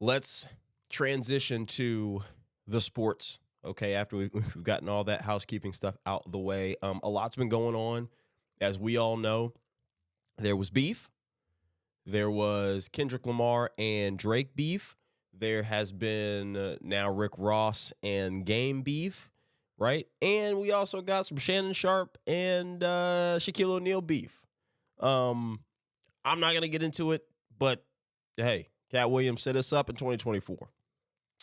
let's transition to the sports. Okay, after we've gotten all that housekeeping stuff out the way, a lot's been going on. As we all know, there was beef. There was Kendrick Lamar and Drake beef. There has been now Rick Ross and Game beef, right? And we also got some Shannon Sharp and Shaquille O'Neal beef. I'm not going to get into it, but hey, Cat Williams set us up in 2024.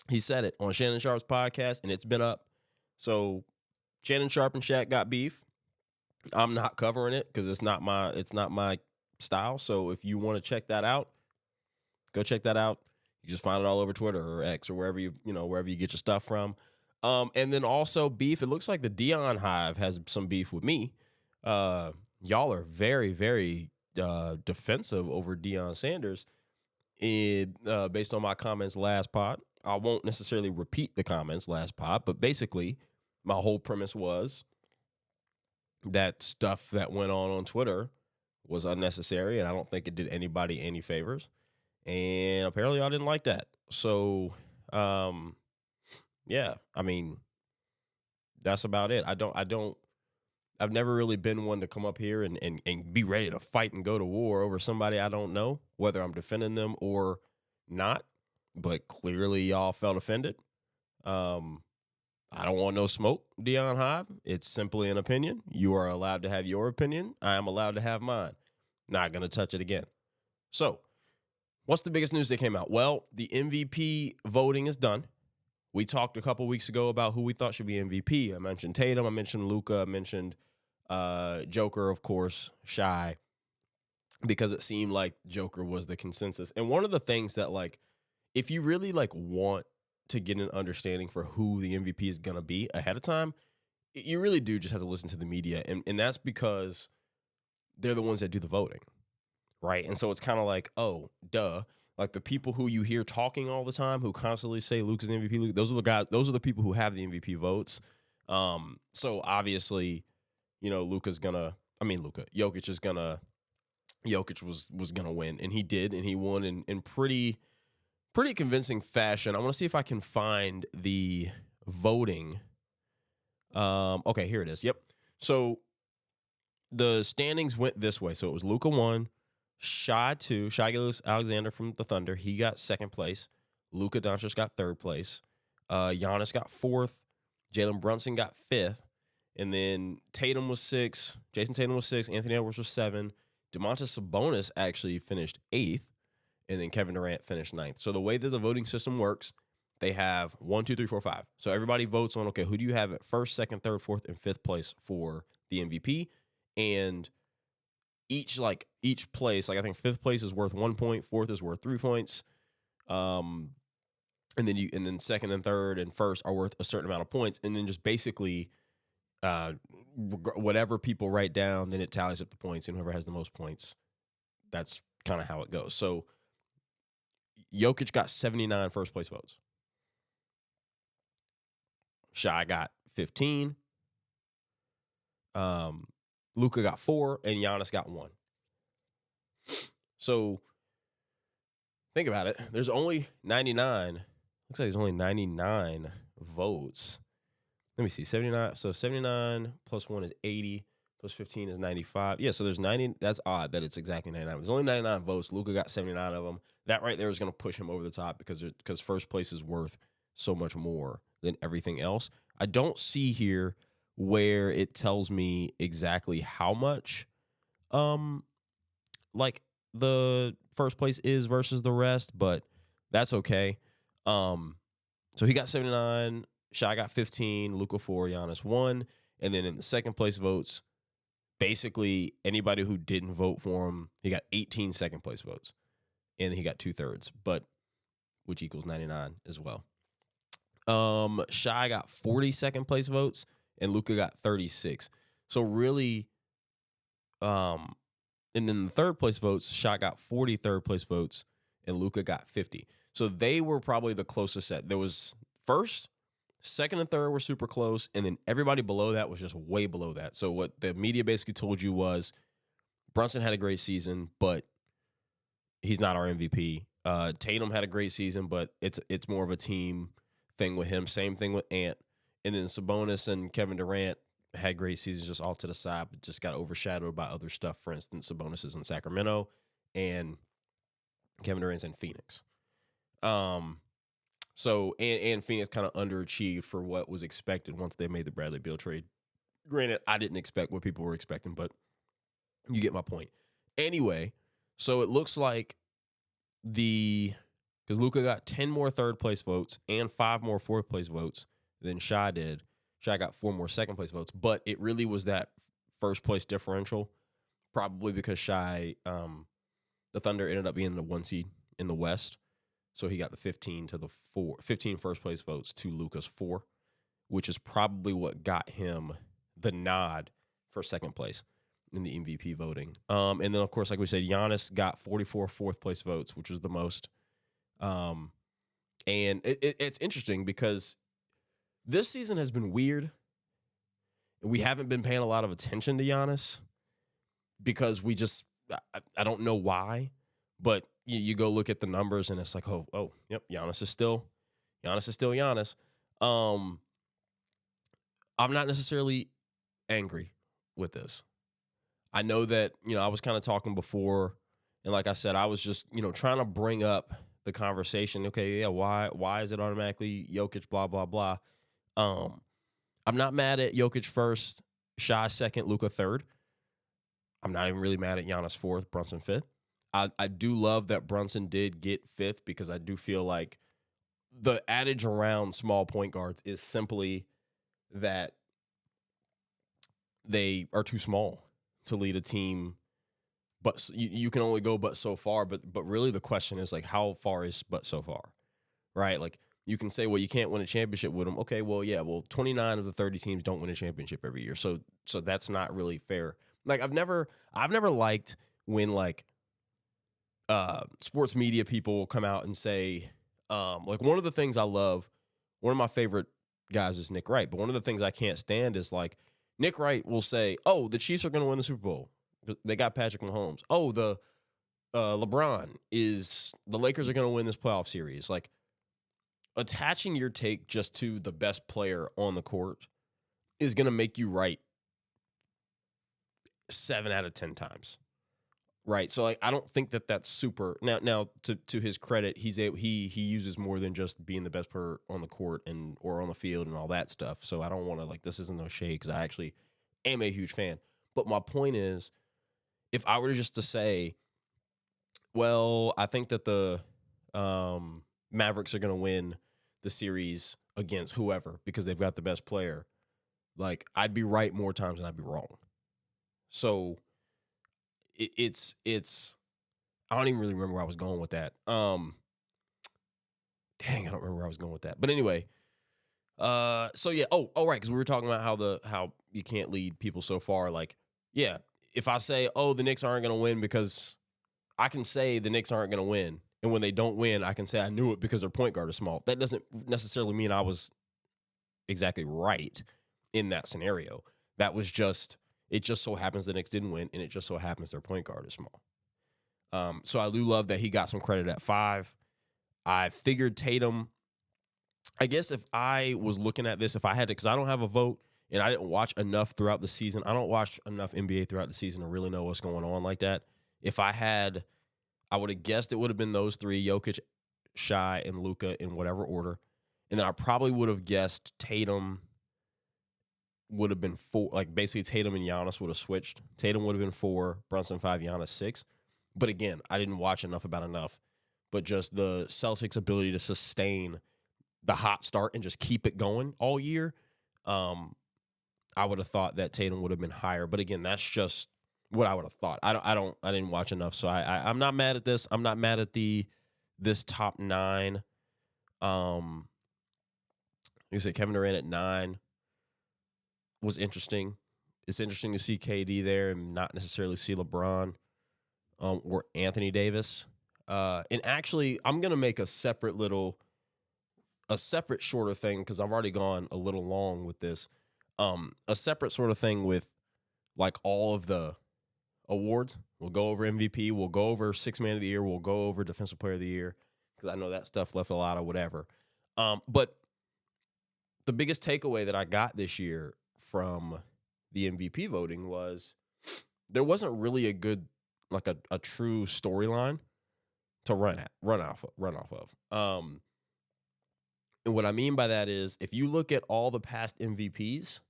He said it on Shannon Sharp's podcast, and it's been up. So Shannon Sharp and Shaq got beef. I'm not covering it because it's not my style. So if you want to check that out, go check that out. You just find it all over Twitter or X or wherever you get your stuff from. And then also beef. It looks like the Dion Hive has some beef with me. Y'all are very, very defensive over Deion Sanders. Based on my comments last pod, I won't necessarily repeat the comments last pod, but basically my whole premise was that stuff that went on Twitter was unnecessary, and I don't think it did anybody any favors. And apparently I didn't like that. So, yeah, I mean, that's about it. I've never really been one to come up here and be ready to fight and go to war over somebody I don't know, whether I'm defending them or not. But clearly y'all felt offended. I don't want no smoke, Dion Hive. It's simply an opinion. You are allowed to have your opinion. I am allowed to have mine. Not going to touch it again. So, what's the biggest news that came out? Well, the MVP voting is done. We talked a couple weeks ago about who we thought should be MVP. I mentioned Tatum. I mentioned Luka. I mentioned Joker, of course, Shy, because it seemed like Joker was the consensus. And one of the things that, like, if you really, like, want to get an understanding for who the MVP is going to be ahead of time, you really do just have to listen to the media. And that's because they're the ones that do the voting, right? And so it's kind of like, oh, duh. Like the people who you hear talking all the time, who constantly say Luka's the MVP, those are the guys, those are the people who have the MVP votes. So obviously, you know, Jokic was gonna win, and he did, and he won in pretty convincing fashion. I want to see if I can find the voting. Okay, here it is. Yep. So the standings went this way. So it was Luka 1, Shai 2, Shai Gilgeous-Alexander from the Thunder. He got second place. Luka Doncic got third place. Giannis got fourth. Jalen Brunson got fifth. And then Tatum was 6. Jason Tatum was 6. Anthony Edwards was 7. Domantas Sabonis actually finished 8th. And then Kevin Durant finished 9th. So the way that the voting system works, they have 1, 2, 3, 4, 5. So everybody votes on, okay, who do you have at first, second, third, fourth, and fifth place for the MVP? And each place, like I think fifth place is worth 1 point, fourth is worth 3 points. And then second and third and first are worth a certain amount of points. And then just basically whatever people write down, then it tallies up the points, and whoever has the most points, that's kind of how it goes. So Jokic got 79 first place votes. Shai got 15. Luka got 4, and Giannis got 1. So think about it. There's only 99. Looks like there's only 99 votes. Let me see. 79. So 79 plus 1 is 80. Plus 15 is 95. Yeah, so there's 90. That's odd that it's exactly 99. There's only 99 votes. Luka got 79 of them. That right there is going to push him over the top because first place is worth so much more than everything else. I don't see here where it tells me exactly how much like the first place is versus the rest, but that's okay. So he got 79, Shai got 15, Luka 4, Giannis 1, and then in the second place votes, basically anybody who didn't vote for him, he got 18 second place votes, and he got 2/3, but which equals 99 as well. Shai got 40 second place votes, and Luka got 36. So really, and then the third place votes, Shai got 40 third place votes, and Luka got 50. So they were probably the closest set. There was first, second, and third were super close, and then everybody below that was just way below that. So what the media basically told you was Brunson had a great season, but he's not our MVP. Tatum had a great season, but it's more of a team thing with him. Same thing with Ant. And then Sabonis and Kevin Durant had great seasons just off to the side, but just got overshadowed by other stuff. For instance, Sabonis is in Sacramento and Kevin Durant's in Phoenix. So and Phoenix kind of underachieved for what was expected once they made the Bradley Beal trade. Granted, I didn't expect what people were expecting, but you get my point. Anyway, so it looks like because Luka got 10 more third place votes and 5 more fourth place votes than Shai did. Shai got 4 more second place votes, but it really was that first place differential, probably because Shai, the Thunder ended up being the 1 seed in the West. So he got the 15 first place votes to Luka's 4, which is probably what got him the nod for second place in the MVP voting. And then, of course, like we said, Giannis got 44 fourth place votes, which was the most. And it's interesting because this season has been weird. We haven't been paying a lot of attention to Giannis because I don't know why, but you go look at the numbers and it's like, oh, yep, Giannis is still Giannis. I'm not necessarily angry with this. I know that, I was kind of talking before, and like I said, I was just, trying to bring up the conversation. Okay, yeah, why is it automatically Jokic, blah, blah, blah. I'm not mad at Jokic first, Shai second, Luka third. I'm not even really mad at Giannis fourth, Brunson fifth. I do love that Brunson did get fifth because I do feel like the adage around small point guards is simply that they are too small to lead a team, but you can only go but so far. But really the question is, like, how far is but so far, right? Like, you can say, well, you can't win a championship with them. Okay, well, yeah, 29 of the 30 teams don't win a championship every year, so that's not really fair. Like, I've never liked when, like, sports media people come out and say, like, one of the things I love, one of my favorite guys is Nick Wright, but one of the things I can't stand is, like, Nick Wright will say, oh, the Chiefs are going to win the Super Bowl. They got Patrick Mahomes. Oh, the LeBron is the Lakers are going to win this playoff series. Like, attaching your take just to the best player on the court is going to make you right 7 out of 10 times. Right. So, like, I don't think that that's super. Now to his credit, he uses more than just being the best player on the court or on the field and all that stuff. So I don't want to, like, this isn't no shade because I actually am a huge fan. But my point is, if I were just to say, well, I think that the Mavericks are going to win the series against whoever because they've got the best player, like, I'd be right more times than I'd be wrong. So it's I don't even really remember where I was going with that. Dang, I don't remember where I was going with that. But anyway, so yeah. Oh, right, because we were talking about how you can't lead people so far. Like, yeah, if I say, oh, the Knicks aren't going to win, because I can say the Knicks aren't going to win, and when they don't win, I can say I knew it because their point guard is small. That doesn't necessarily mean I was exactly right in that scenario. That was just, it just so happens the Knicks didn't win, and it just so happens their point guard is small. So I do love that he got some credit at 5. I figured Tatum, I guess if I was looking at this, if I had to, because I don't have a vote, and I didn't watch enough throughout the season. I don't watch enough NBA throughout the season to really know what's going on like that. If I had, I would have guessed it would have been those 3, Jokic, Shai, and Luka in whatever order. And then I probably would have guessed Tatum would have been 4. Like, basically Tatum and Giannis would have switched. Tatum would have been 4, Brunson 5, Giannis 6. But again, I didn't watch enough. But just the Celtics' ability to sustain the hot start and just keep it going all year, I would have thought that Tatum would have been higher. But again, that's just what I would have thought. I didn't watch enough, so I'm not mad at this. I'm not mad at this top 9. Like I said, Kevin Durant at 9 was interesting. It's interesting to see KD there and not necessarily see LeBron or Anthony Davis. And actually, I'm gonna make a separate shorter thing because I've already gone a little long with this. A separate sort of thing with, like, all of the awards. We'll go over MVP. We'll go over Sixth Man of the Year. We'll go over Defensive Player of the Year. because I know that stuff left a lot of whatever. But the biggest takeaway that I got this year from the MVP voting was there wasn't really a good, like a true storyline to run off of. And what I mean by that is if you look at all the past MVPs,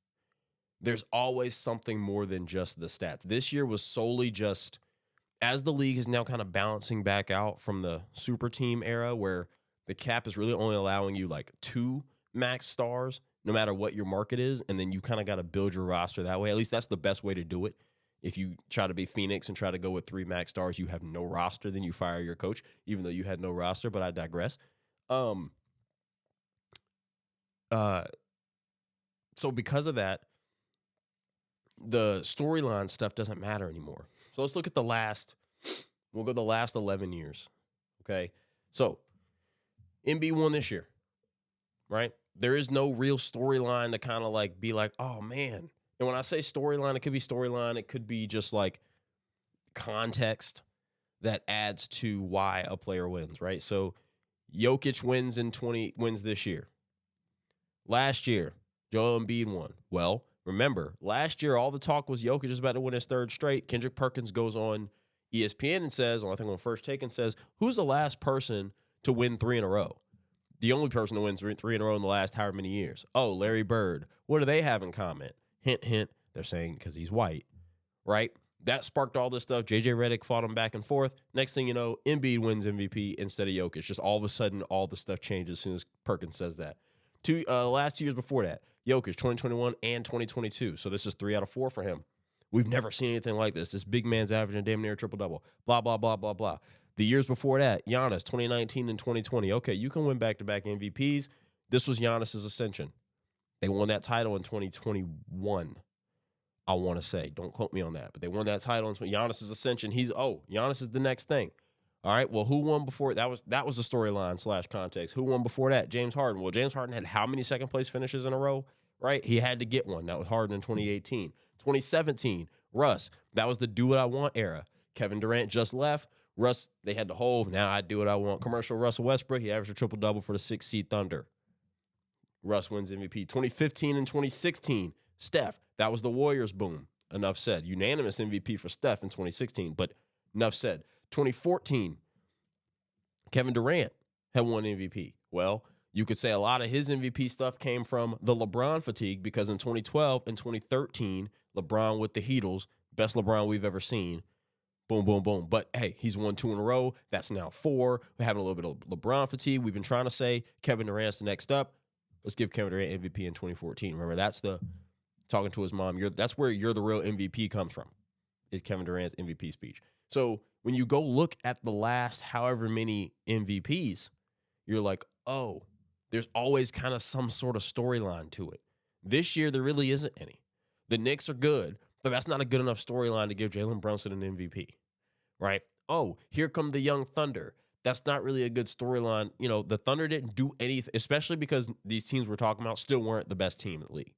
there's always something more than just the stats. This year was solely just, as the league is now kind of balancing back out from the super team era where the cap is really only allowing you like 2 max stars, no matter what your market is. And then you kind of got to build your roster that way. At least that's the best way to do it. If you try to be Phoenix and try to go with 3 max stars, you have no roster, then you fire your coach, even though you had no roster, but I digress. So because of that, the storyline stuff doesn't matter anymore. So let's look at we'll go the last 11 years. Okay. So Embiid won this year, right? There is no real storyline to kind of like be like, oh man. And when I say storyline, it could be storyline. It could be just like context that adds to why a player wins, right? So Jokic wins this year. Last year, Joel Embiid won. Well, remember, last year, all the talk was Jokic is about to win his 3rd straight. Kendrick Perkins goes on ESPN and says, I think on First Take, and says, who's the last person to win 3 in a row? The only person to win 3 in a row in the last however many years. Oh, Larry Bird. What do they have in common? Hint, hint. They're saying because he's white, right? That sparked all this stuff. JJ Redick fought him back and forth. Next thing you know, Embiid wins MVP instead of Jokic. Just all of a sudden, all the stuff changes as soon as Perkins says that. Last 2 years before that, Jokic, 2021 and 2022. So this is 3 out of 4 for him. We've never seen anything like this. This big man's averaging damn near triple-double. Blah, blah, blah, blah, blah. The years before that, Giannis, 2019 and 2020. Okay, you can win back-to-back MVPs. This was Giannis's ascension. They won that title in 2021, I want to say. Don't quote me on that. But they won that title in Giannis's ascension. Giannis is the next thing. All right, well, who won before? That was the storyline / context. Who won before that? James Harden. Well, James Harden had how many second-place finishes in a row, right? He had to get one. That was Harden in 2018. 2017, Russ. That was the do what I want era. Kevin Durant just left. Russ, they had the whole, now I do what I want. Commercial Russell Westbrook, he averaged a triple-double for the 6th seed Thunder. Russ wins MVP. 2015 and 2016, Steph. That was the Warriors boom. Enough said. Unanimous MVP for Steph in 2016, but enough said. 2014, Kevin Durant had won MVP. Well, you could say a lot of his MVP stuff came from the LeBron fatigue because in 2012 and 2013, LeBron with the Heatles, best LeBron we've ever seen. Boom, boom, boom. But, hey, he's won 2 in a row. That's now 4. We're having a little bit of LeBron fatigue. We've been trying to say Kevin Durant's the next up. Let's give Kevin Durant MVP in 2014. Remember, that's the talking to his mom. That's where you're the real MVP comes from, is Kevin Durant's MVP speech. So when you go look at the last however many MVPs, you're like, oh, there's always kind of some sort of storyline to it. This year, there really isn't any. The Knicks are good, but that's not a good enough storyline to give Jalen Brunson an MVP, right? Oh, here come the young Thunder. That's not really a good storyline. You know, the Thunder didn't do anything, especially because these teams we're talking about still weren't the best team in the league.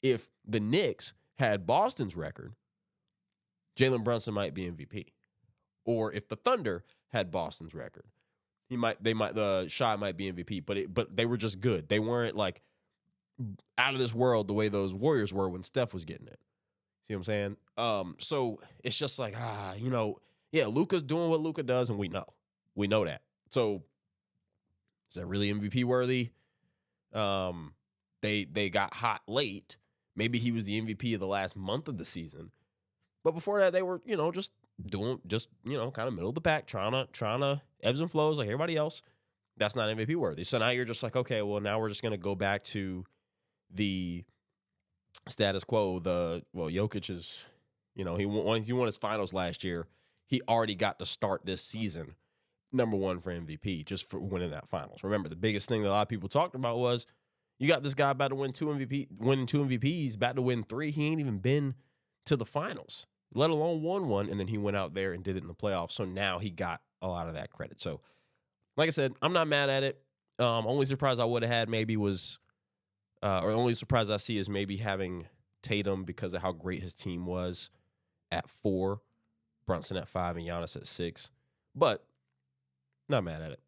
If the Knicks had Boston's record, Jalen Brunson might be MVP. Or if the Thunder had Boston's record, the Shot might be MVP. But they were just good. They weren't like out of this world the way those Warriors were when Steph was getting it. See what I'm saying? So it's just like, yeah, Luka's doing what Luka does, and we know that. So is that really MVP worthy? They got hot late. Maybe he was the MVP of the last month of the season. But before that, they were, just kind of middle of the pack, trying to ebbs and flows like everybody else. That's not MVP worthy. So now you're just like, okay, well, now we're just going to go back to the status quo. Jokic is, he won his finals last year. He already got to start this season number 1 for MVP just for winning that finals. Remember, the biggest thing that a lot of people talked about was you got this guy about to winning 2 MVPs, about to win 3. He ain't even been to the finals, let alone won one, and then he went out there and did it in the playoffs. So now he got a lot of that credit. So, like I said, I'm not mad at it. Only surprise I would have had maybe was, or the only surprise I see is maybe having Tatum because of how great his team was at 4, Brunson at 5, and Giannis at 6. But not mad at it.